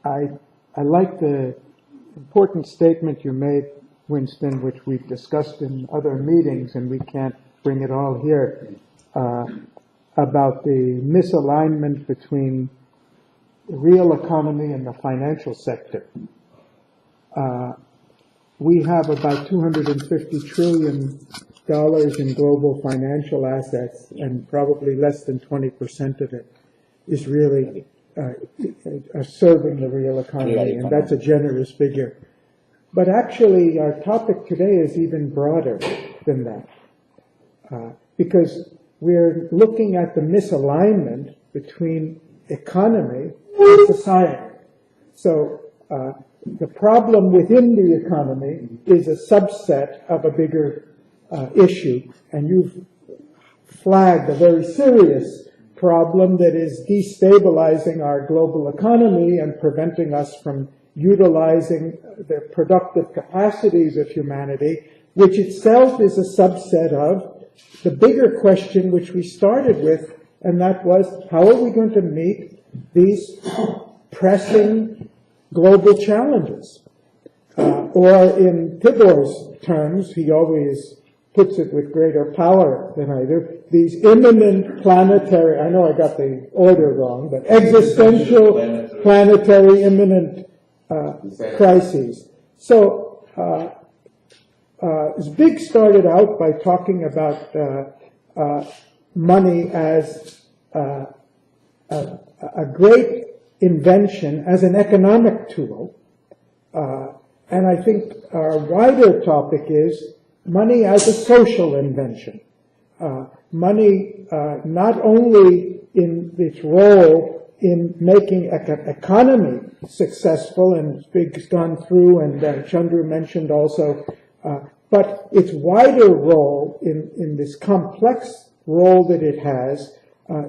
I like the important statement you made, Winston, which we've discussed in other meetings, and we can't bring it all here, about the misalignment between the real economy and the financial sector. We have about $250 trillion in global financial assets, and probably less than 20% of it is really serving the real economy, and that's a generous figure. But actually, our topic today is even broader than that, because we're looking at the misalignment between economy and society. So the problem within the economy is a subset of a bigger issue, and you've flagged a very serious problem that is destabilizing our global economy and preventing us from utilizing the productive capacities of humanity, which itself is a subset of the bigger question which we started with, and that was, how are we going to meet these pressing global challenges? Or in Tibor's terms, he always puts it with greater power than I do, these imminent planetary, I know I got the order wrong, but existential planetary imminent crises. So Zbig started out by talking about money as a great invention, as an economic tool. And I think our wider topic is money as a social invention. Money not only in its role in making economy successful, and Zbig's gone through, and Chandru mentioned also, but its wider role in this complex role that it has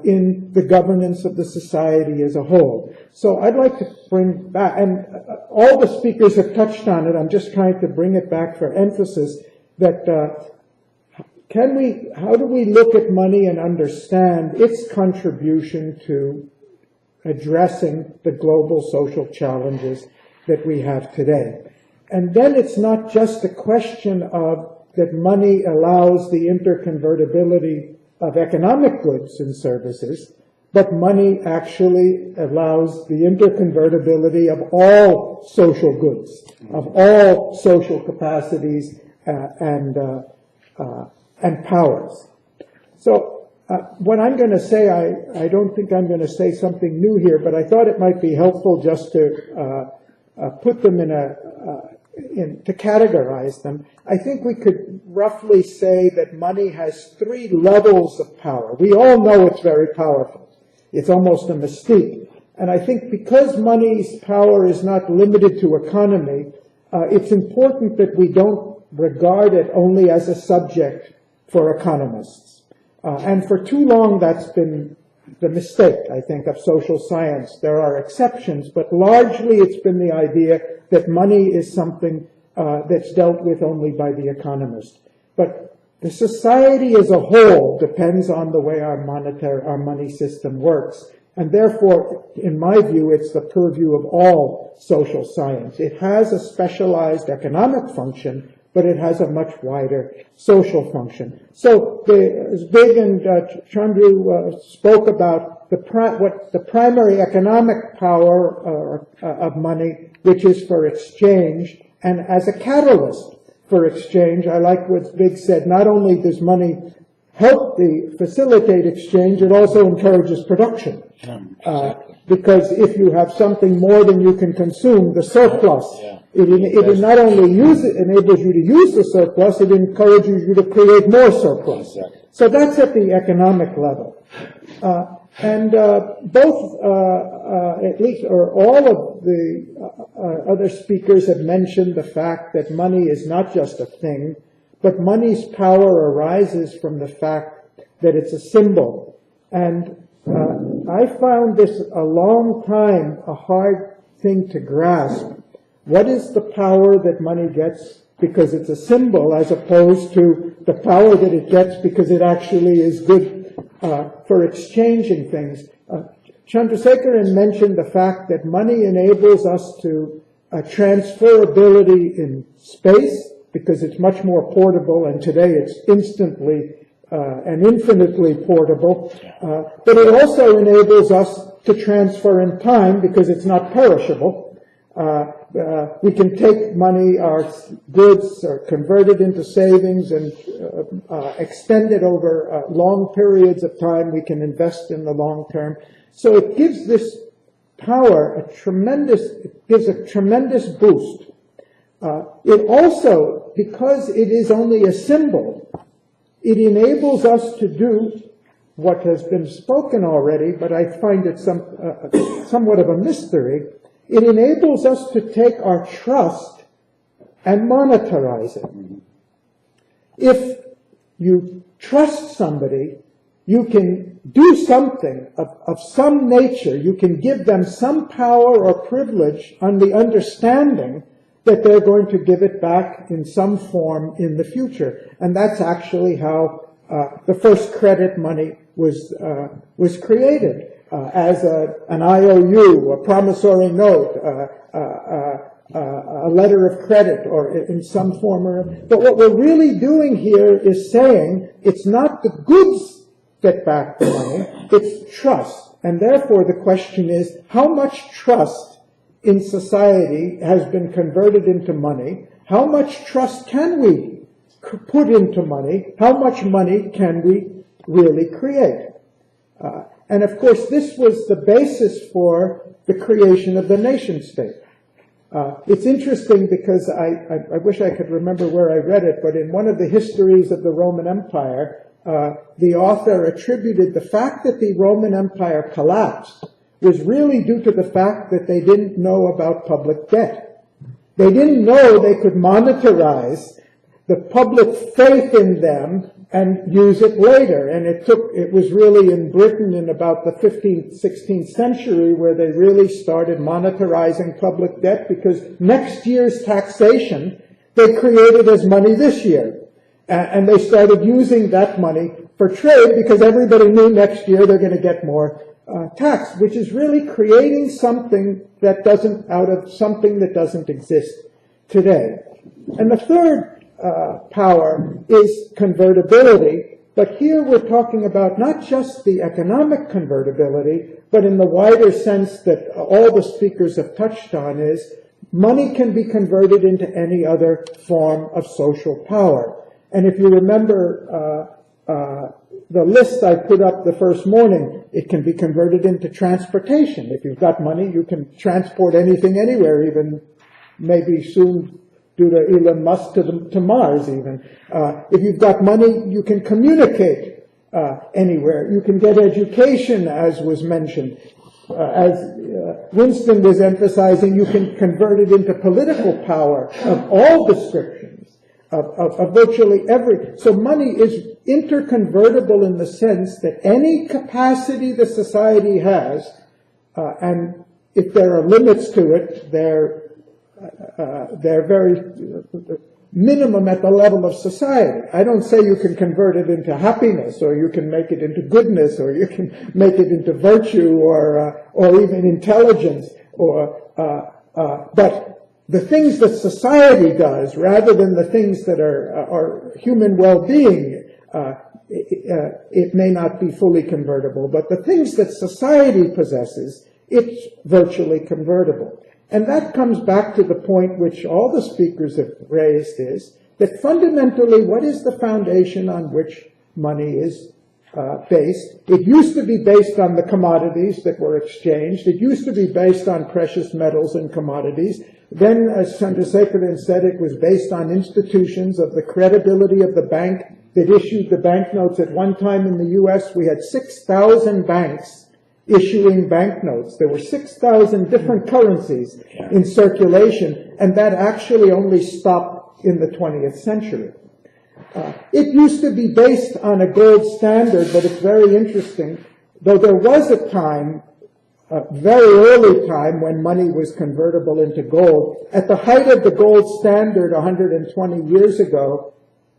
in the governance of the society as a whole. So I'd like to bring back, and all the speakers have touched on it, I'm just trying to bring it back for emphasis, that how do we look at money and understand its contribution to addressing the global social challenges that we have today? And then it's not just a question of that money allows the interconvertibility of economic goods and services, but money actually allows the interconvertibility of all social goods, of all social capacities and powers. So what I'm going to say, I don't think I'm going to say something new here, but I thought it might be helpful just to put them to categorize them. I think we could roughly say that money has 3 levels of power. We all know it's very powerful. It's almost a mystique. And I think because money's power is not limited to economy, it's important that we don't regard it only as a subject for economists. And for too long, that's been the mistake, I think, of social science. There are exceptions, but largely it's been the idea that money is something that's dealt with only by the economist. But the society as a whole depends on the way our money system works. And therefore, in my view, it's the purview of all social science. It has a specialized economic function, but it has a much wider social function. So Zbig and Chandru spoke about what the primary economic power of money, which is for exchange, and as a catalyst for exchange. I like what Zbig said. Not only does money help facilitate exchange, it also encourages production. Because if you have something more than you can consume, the surplus, it not only enables you to use the surplus, it encourages you to create more surplus. So that's at the economic level. And both, at least, or all of the other speakers have mentioned the fact that money is not just a thing, but money's power arises from the fact that it's a symbol. And I found this a long time a hard thing to grasp. What is the power that money gets because it's a symbol, as opposed to the power that it gets because it actually is good for exchanging things? Chandrasekaran mentioned the fact that money enables us to transferability in space, because it's much more portable, and today it's instantly and infinitely portable. But it also enables us to transfer in time, because it's not perishable. We can take money, our goods are converted into savings and extend it over long periods of time. We can invest in the long term. So it gives this power it gives a tremendous boost. It also, because it is only a symbol, it enables us to do what has been spoken already, but I find it somewhat of a mystery. It enables us to take our trust and monetize it. If you trust somebody, you can do something of some nature. You can give them some power or privilege on the understanding that they're going to give it back in some form in the future. And that's actually how the first credit money was created, as an IOU, a promissory note, a letter of credit, or in some form. But what we're really doing here is saying it's not the goods that back the money, it's trust. And therefore the question is, how much trust in society has been converted into money? How much trust can we put into money? How much money can we really create? And of course, this was the basis for the creation of the nation state. It's interesting because I wish I could remember where I read it, but in one of the histories of the Roman Empire, the author attributed the fact that the Roman Empire collapsed was really due to the fact that they didn't know about public debt. They didn't know they could monetize the public faith in them and use it later. And it was really in Britain in about the 15th, 16th century where they really started monetarizing public debt, because next year's taxation they created as money this year. And they started using that money for trade, because everybody knew next year they're going to get more tax, which is really creating something that doesn't exist today. And the third power is convertibility, but here we're talking about not just the economic convertibility, but in the wider sense that all the speakers have touched on is money can be converted into any other form of social power. And if you remember the list I put up the first morning, it can be converted into transportation. If you've got money, you can transport anything anywhere, even maybe soon due to Elon Musk to Mars even. If you've got money, you can communicate anywhere. You can get education, as was mentioned. As Winston was emphasizing, you can convert it into political power of all descriptions. Of virtually every. So money is interconvertible in the sense that any capacity the society has, and if there are limits to it, they're very minimum at the level of society. I don't say you can convert it into happiness, or you can make it into goodness, or you can make it into virtue, or even intelligence, but the things that society does, rather than the things that are human well-being, it may not be fully convertible. But the things that society possesses, it's virtually convertible. And that comes back to the point which all the speakers have raised, is that fundamentally, what is the foundation on which money is based? It used to be based on the commodities that were exchanged. It used to be based on precious metals and commodities. Then, as Chandrasekaran said, it was based on institutions of the credibility of the bank that issued the banknotes. At one time in the U.S., we had 6,000 banks issuing banknotes. There were 6,000 different currencies in circulation, and that actually only stopped in the 20th century. It used to be based on a gold standard, but it's very interesting, though there was a time, a very early time, when money was convertible into gold. At the height of the gold standard 120 years ago,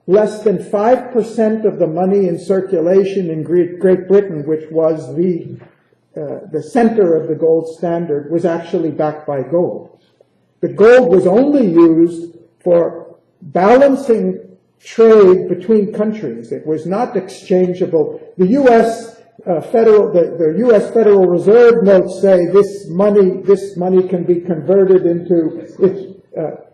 less than 5% of the money in circulation in Great Britain, which was the the center of the gold standard was actually backed by gold. The gold was only used for balancing trade between countries. It was not exchangeable. The U.S. The U.S. Federal Reserve notes say this money can be converted into.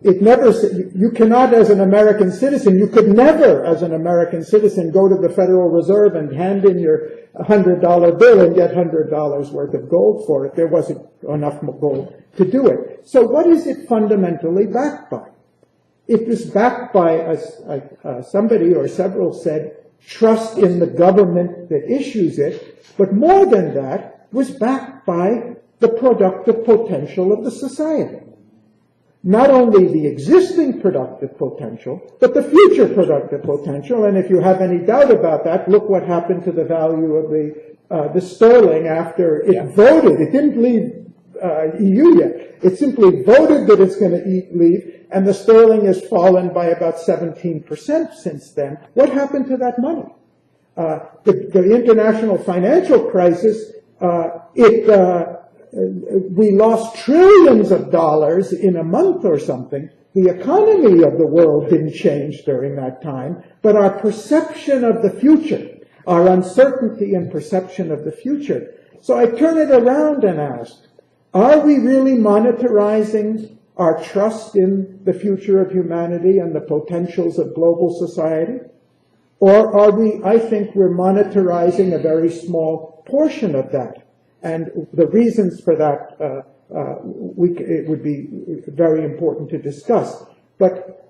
It never. You cannot, as an American citizen, you could never, as an American citizen, go to the Federal Reserve and hand in your $100 bill and get $100 worth of gold for it. There wasn't enough gold to do it. So, what is it fundamentally backed by? It was backed by, as somebody or several said, trust in the government that issues it, but more than that, was backed by the productive potential of the society. Not only the existing productive potential, but the future productive potential. And if you have any doubt about that, look what happened to the value of the sterling after it voted. It didn't leave EU yet. It simply voted that it's going to leave, and the sterling has fallen by about 17% since then. What happened to that money? The international financial crisis, we lost trillions of dollars in a month or something. The economy of the world didn't change during that time, but our perception of the future, our uncertainty and perception of the future. So I turn it around and ask, are we really monetarizing our trust in the future of humanity and the potentials of global society? Or are we, I think we're monetarizing a very small portion of that. And the reasons for that, it would be very important to discuss. But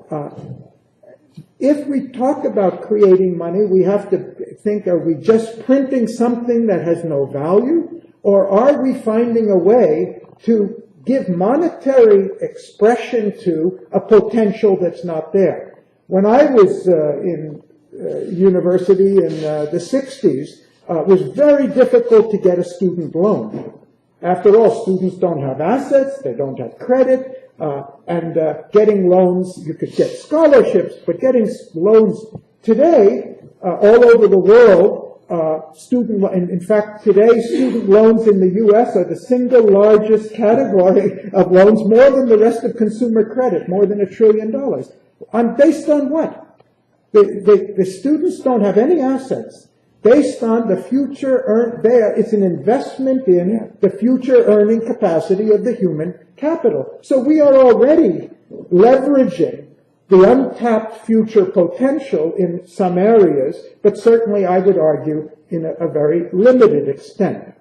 if we talk about creating money, we have to think, are we just printing something that has no value? Or are we finding a way to give monetary expression to a potential that's not there? When I was in university in the 60s, it was very difficult to get a student loan. After all, students don't have assets, they don't have credit, and getting loans, you could get scholarships, but getting loans today, all over the world, in fact, today, student loans in the U.S. are the single largest category of loans, more than the rest of consumer credit, more than $1 trillion. Based on what? The students don't have any assets. Based on the future it's an investment in the future earning capacity of the human capital. So we are already leveraging the untapped future potential in some areas, but certainly I would argue in a very limited extent.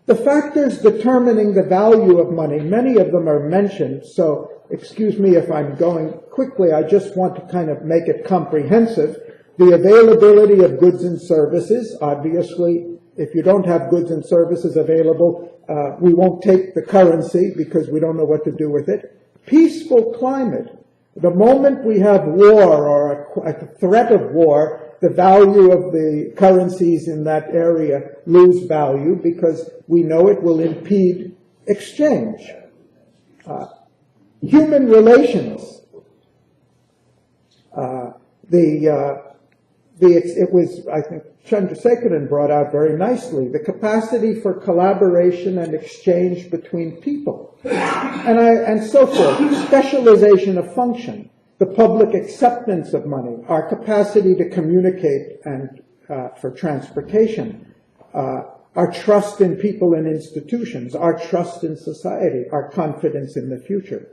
The factors determining the value of money, many of them are mentioned, so excuse me if I'm going quickly, I just want to kind of make it comprehensive. The availability of goods and services, obviously, if you don't have goods and services available, we won't take the currency because we don't know what to do with it. Peaceful climate. The moment we have war or a threat of war, the value of the currencies in that area lose value because we know it will impede exchange. Human relations. It was, I think, Chandrasekaran brought out very nicely, the capacity for collaboration and exchange between people, and so forth, specialization of function, the public acceptance of money, our capacity to communicate and for transportation, our trust in people and institutions, our trust in society, our confidence in the future.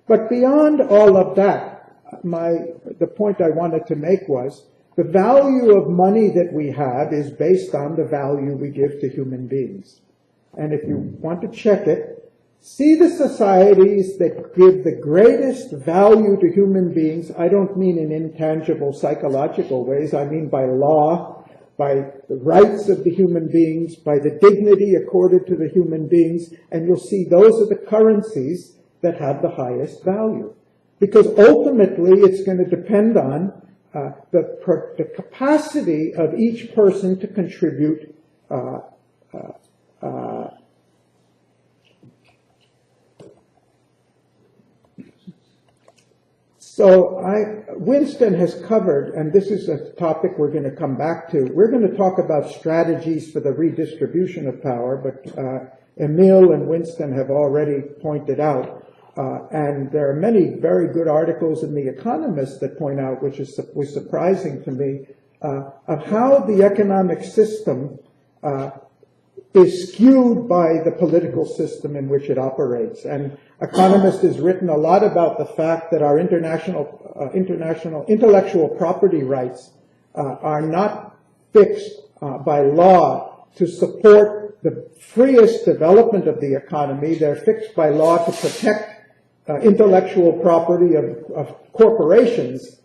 But beyond all of that, the point I wanted to make was, the value of money that we have is based on the value we give to human beings. And if you want to check it, see the societies that give the greatest value to human beings. I don't mean in intangible psychological ways. I mean by law, by the rights of the human beings, by the dignity accorded to the human beings. And you'll see those are the currencies that have the highest value. Because ultimately it's going to depend on the capacity of each person to contribute So Winston has covered, and this is a topic we're going to come back to. We're going to talk about strategies for the redistribution of power, but Emil and Winston have already pointed out, and there are many very good articles in The Economist that point out, which was surprising to me, of how the economic system is skewed by the political system in which it operates. And Economist has written a lot about the fact that our international intellectual property rights are not fixed by law to support the freest development of the economy. They're fixed by law to protect intellectual property of corporations,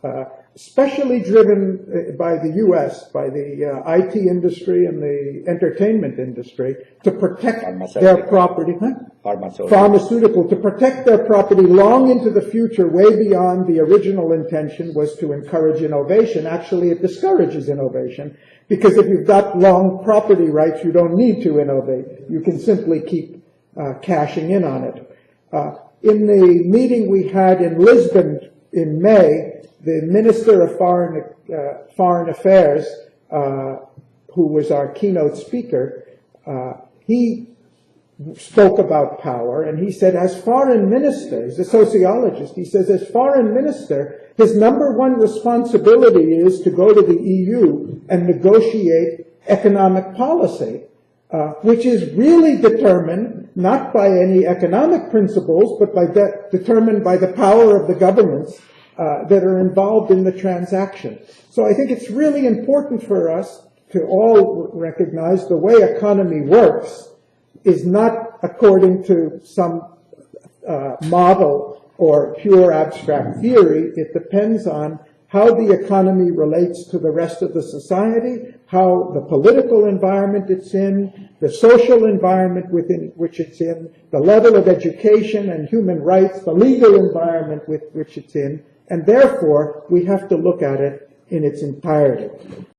especially driven by the U.S., by the IT industry and the entertainment industry, to protect their property. Pharmaceutical, to protect their property long into the future, way beyond the original intention was to encourage innovation. Actually, it discourages innovation, because if you've got long property rights, you don't need to innovate. You can simply keep cashing in on it. In the meeting we had in Lisbon in May, the Minister of Foreign Affairs, who was our keynote speaker, he spoke about power, and he said, as foreign minister, he's a sociologist, he says, as foreign minister, his number one responsibility is to go to the EU and negotiate economic policy, which is really determined not by any economic principles, but determined by the power of the governments that are involved in the transaction. So I think it's really important for us to all recognize the way economy works is not according to some model or pure abstract theory. It depends on how the economy relates to the rest of the society, how the political environment it's in, the social environment within which it's in, the level of education and human rights, the legal environment with which it's in, and therefore we have to look at it in its entirety.